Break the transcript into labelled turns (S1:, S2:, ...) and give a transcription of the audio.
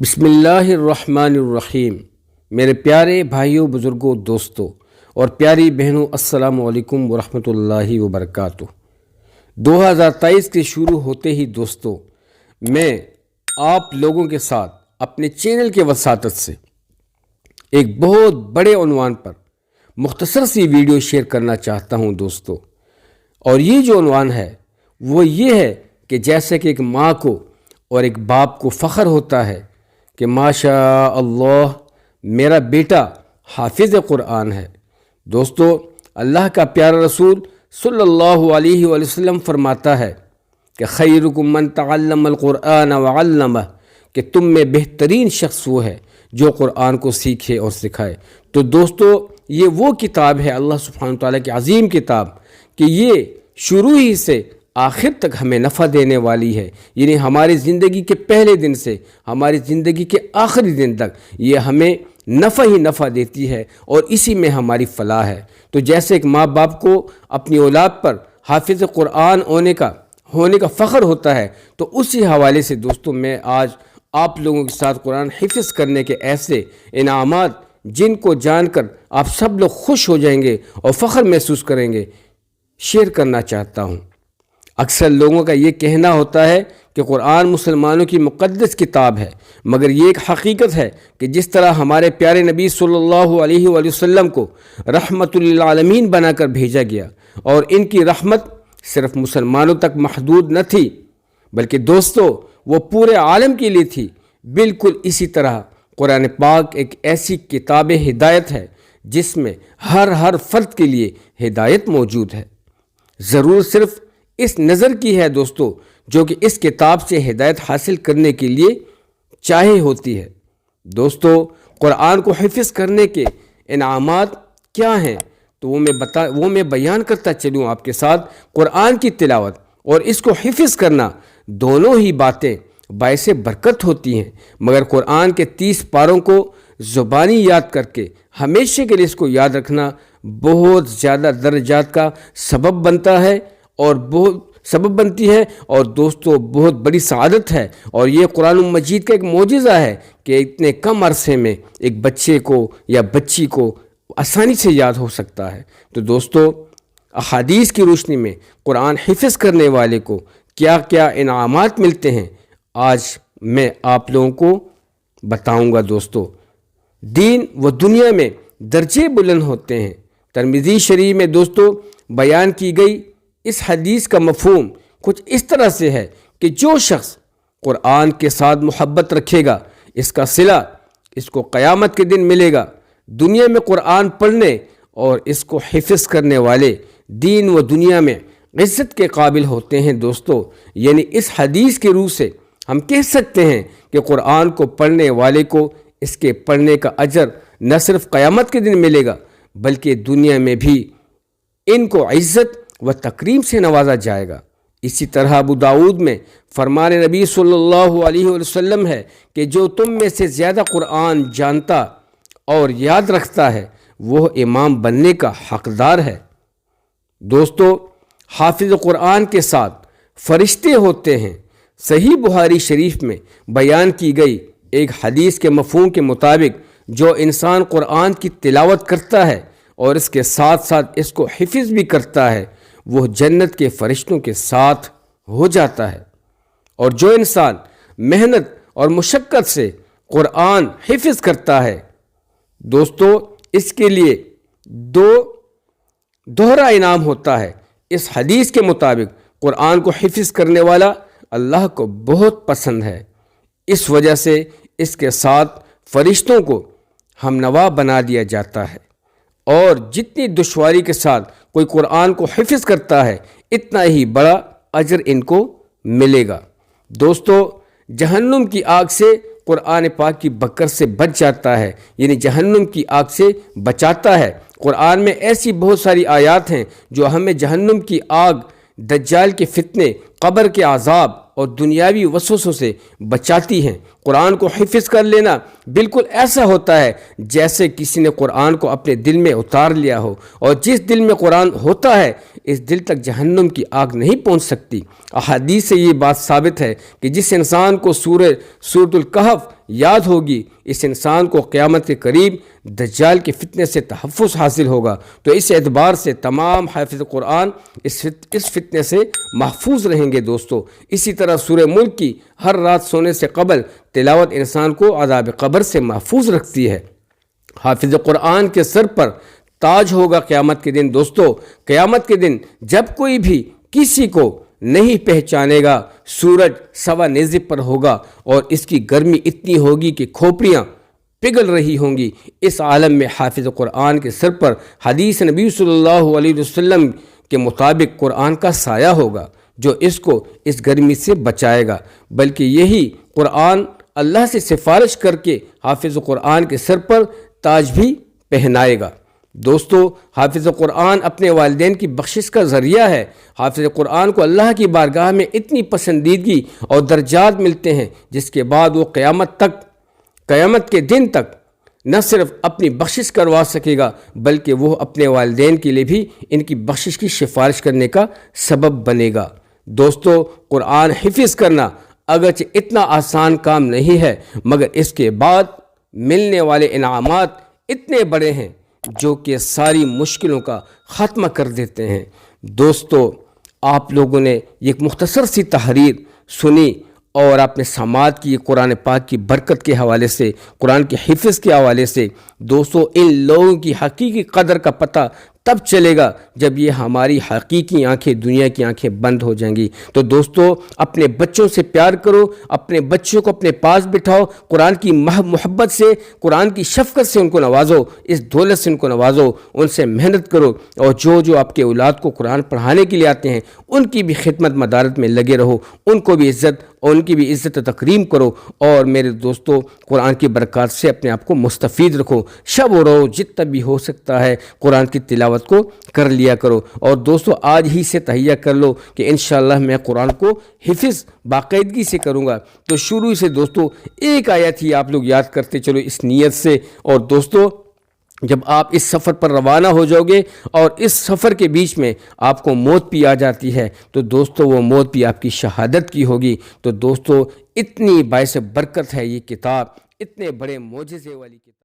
S1: بسم اللہ الرحمن الرحیم۔ میرے پیارے بھائیوں، بزرگوں، دوستوں اور پیاری بہنوں، السلام علیکم ورحمۃ اللہ وبرکاتہ۔ 2023 کے شروع ہوتے ہی دوستوں، میں آپ لوگوں کے ساتھ اپنے چینل کے وساطت سے ایک بہت بڑے عنوان پر مختصر سی ویڈیو شیئر کرنا چاہتا ہوں دوستوں۔ اور یہ جو عنوان ہے وہ یہ ہے کہ جیسے کہ ایک ماں کو اور ایک باپ کو فخر ہوتا ہے کہ ماشاء اللہ میرا بیٹا حافظ قرآن ہے، دوستو اللہ کا پیارا رسول صلی اللہ علیہ وآلہ وسلم فرماتا ہے کہ خیرکم من تعلم القرآن وعلمہ، کہ تم میں بہترین شخص وہ ہے جو قرآن کو سیکھے اور سکھائے۔ تو دوستو یہ وہ کتاب ہے اللہ سبحانہ تعالیٰ کی عظیم کتاب کہ یہ شروع ہی سے آخر تک ہمیں نفع دینے والی ہے، یعنی ہماری زندگی کے پہلے دن سے ہماری زندگی کے آخری دن تک یہ ہمیں نفع ہی نفع دیتی ہے اور اسی میں ہماری فلاح ہے۔ تو جیسے ایک ماں باپ کو اپنی اولاد پر حافظ قرآن ہونے کا فخر ہوتا ہے، تو اسی حوالے سے دوستوں میں آج آپ لوگوں کے ساتھ قرآن حفظ کرنے کے ایسے انعامات جن کو جان کر آپ سب لوگ خوش ہو جائیں گے اور فخر محسوس کریں گے، شیئر کرنا چاہتا ہوں۔ اکثر لوگوں کا یہ کہنا ہوتا ہے کہ قرآن مسلمانوں کی مقدس کتاب ہے، مگر یہ ایک حقیقت ہے کہ جس طرح ہمارے پیارے نبی صلی اللہ علیہ وآلہ وسلم کو رحمت للعالمین بنا کر بھیجا گیا اور ان کی رحمت صرف مسلمانوں تک محدود نہ تھی بلکہ دوستو وہ پورے عالم کے لیے تھی، بالکل اسی طرح قرآن پاک ایک ایسی کتاب ہدایت ہے جس میں ہر فرد کے لیے ہدایت موجود ہے۔ ضرور صرف اس نظر کی ہے دوستو جو کہ اس کتاب سے ہدایت حاصل کرنے کے لیے چاہے ہوتی ہے۔ دوستو قرآن کو حفظ کرنے کے انعامات کیا ہیں تو وہ میں بیان کرتا چلوں آپ کے ساتھ۔ قرآن کی تلاوت اور اس کو حفظ کرنا دونوں ہی باتیں باعث برکت ہوتی ہیں، مگر قرآن کے 30 پاروں کو زبانی یاد کر کے ہمیشہ کے لیے اس کو یاد رکھنا بہت زیادہ درجات کا سبب بنتا ہے اور دوستو بہت بڑی سعادت ہے۔ اور یہ قرآن مجید کا ایک معجزہ ہے کہ اتنے کم عرصے میں ایک بچے کو یا بچی کو آسانی سے یاد ہو سکتا ہے۔ تو دوستو احادیث کی روشنی میں قرآن حفظ کرنے والے کو کیا کیا انعامات ملتے ہیں آج میں آپ لوگوں کو بتاؤں گا۔ دوستو دین و دنیا میں درجے بلند ہوتے ہیں۔ ترمذی شریف میں دوستو بیان کی گئی اس حدیث کا مفہوم کچھ اس طرح سے ہے کہ جو شخص قرآن کے ساتھ محبت رکھے گا اس کا صلہ اس کو قیامت کے دن ملے گا۔ دنیا میں قرآن پڑھنے اور اس کو حفظ کرنے والے دین و دنیا میں عزت کے قابل ہوتے ہیں۔ دوستو یعنی اس حدیث کے روح سے ہم کہہ سکتے ہیں کہ قرآن کو پڑھنے والے کو اس کے پڑھنے کا اجر نہ صرف قیامت کے دن ملے گا بلکہ دنیا میں بھی ان کو عزت و تکریم سے نوازا جائے گا۔ اسی طرح ابو داؤد میں فرمان نبی صلی اللہ علیہ وسلم ہے کہ جو تم میں سے زیادہ قرآن جانتا اور یاد رکھتا ہے وہ امام بننے کا حقدار ہے۔ دوستو حافظ قرآن کے ساتھ فرشتے ہوتے ہیں۔ صحیح بخاری شریف میں بیان کی گئی ایک حدیث کے مفہوم کے مطابق جو انسان قرآن کی تلاوت کرتا ہے اور اس کے ساتھ ساتھ اس کو حفظ بھی کرتا ہے وہ جنت کے فرشتوں کے ساتھ ہو جاتا ہے۔ اور جو انسان محنت اور مشقت سے قرآن حفظ کرتا ہے دوستو اس کے لیے دوہرا انعام ہوتا ہے۔ اس حدیث کے مطابق قرآن کو حفظ کرنے والا اللہ کو بہت پسند ہے، اس وجہ سے اس کے ساتھ فرشتوں کو ہم نوا بنا دیا جاتا ہے، اور جتنی دشواری کے ساتھ کوئی قرآن کو حفظ کرتا ہے اتنا ہی بڑا اجر ان کو ملے گا۔ دوستو جہنم کی آگ سے قرآن پاک کی بکر سے بچ جاتا ہے، یعنی جہنم کی آگ سے بچاتا ہے۔ قرآن میں ایسی بہت ساری آیات ہیں جو ہمیں جہنم کی آگ، دجال کے فتنے، قبر کے عذاب اور دنیاوی وسوسوں سے بچاتی ہیں۔ قرآن کو حفظ کر لینا بالکل ایسا ہوتا ہے جیسے کسی نے قرآن کو اپنے دل میں اتار لیا ہو، اور جس دل میں قرآن ہوتا ہے اس دل تک جہنم کی آگ نہیں پہنچ سکتی۔ احادیث سے یہ بات ثابت ہے کہ جس انسان کو سورۃ الکہف یاد ہوگی، اس انسان کو قیامت کے قریب دجال کے فتنے سے تحفظ حاصل ہوگا۔ تو اس اعتبار سے تمام حافظ قرآن اس فتنے سے محفوظ رہیں گے دوستو۔ اسی طرح سورہ ملک کی ہر رات سونے سے قبل تلاوت انسان کو عذاب قبر سے محفوظ رکھتی ہے۔ حافظ قرآن کے سر پر تاج ہوگا قیامت کے دن دوستو۔ قیامت کے دن جب کوئی بھی کسی کو نہیں پہچانے گا، سورج سوا نیزے پر ہوگا اور اس کی گرمی اتنی ہوگی کہ کھوپڑیاں پگھل رہی ہوں گی۔ اس عالم میں حافظ قرآن کے سر پر حدیث نبی صلی اللہ علیہ وسلم کے مطابق قرآن کا سایہ ہوگا جو اس کو اس گرمی سے بچائے گا، بلکہ یہی قرآن اللہ سے سفارش کر کے حافظ قرآن کے سر پر تاج بھی پہنائے گا۔ دوستو، حافظ قرآن اپنے والدین کی بخشش کا ذریعہ ہے۔ حافظ قرآن کو اللہ کی بارگاہ میں اتنی پسندیدگی اور درجات ملتے ہیں جس کے بعد وہ قیامت کے دن تک نہ صرف اپنی بخشش کروا سکے گا بلکہ وہ اپنے والدین کے لیے بھی ان کی بخشش کی سفارش کرنے کا سبب بنے گا۔ دوستو، قرآن حفظ کرنا اگرچہ اتنا آسان کام نہیں ہے، مگر اس کے بعد ملنے والے انعامات اتنے بڑے ہیں جو کہ ساری مشکلوں کا خاتمہ کر دیتے ہیں۔ دوستو، آپ لوگوں نے ایک مختصر سی تحریر سنی اور آپ نے سماعت کی قرآن پاک کی برکت کے حوالے سے، قرآن کے حفظ کے حوالے سے۔ دوستو، ان لوگوں کی حقیقی قدر کا پتہ تب چلے گا جب یہ ہماری حقیقی آنکھیں، دنیا کی آنکھیں بند ہو جائیں گی۔ تو دوستو، اپنے بچوں سے پیار کرو، اپنے بچوں کو اپنے پاس بٹھاؤ، قرآن کی محبت سے، قرآن کی شفقت سے ان کو نوازو، اس دولت سے ان کو نوازو، ان سے محنت کرو، اور جو آپ کے اولاد کو قرآن پڑھانے کے لیے آتے ہیں ان کی بھی خدمت مدارت میں لگے رہو، ان کو بھی عزت اور ان کی بھی عزت و تکریم کرو، اور میرے دوستو قرآن کی برکات سے اپنے آپ کو مستفید رکھو۔ شب و روز جتنا بھی ہو سکتا ہے قرآن کی تلاوت کو کر لیا کرو، اور دوستو آج ہی سے تہیہ کر لو کہ انشاءاللہ میں قرآن کو حفظ باقاعدگی سے کروں گا۔ تو شروع سے دوستو ایک آیت ہی آپ لوگ یاد کرتے چلو اس نیت سے۔ اور دوستو، جب آپ اس سفر پر روانہ ہو جاؤ گے اور اس سفر کے بیچ میں آپ کو موت بھی آ جاتی ہے تو دوستو وہ موت بھی آپ کی شہادت کی ہوگی۔ تو دوستو، اتنی باعث برکت ہے یہ کتاب، اتنے بڑے معجزے والی کتاب۔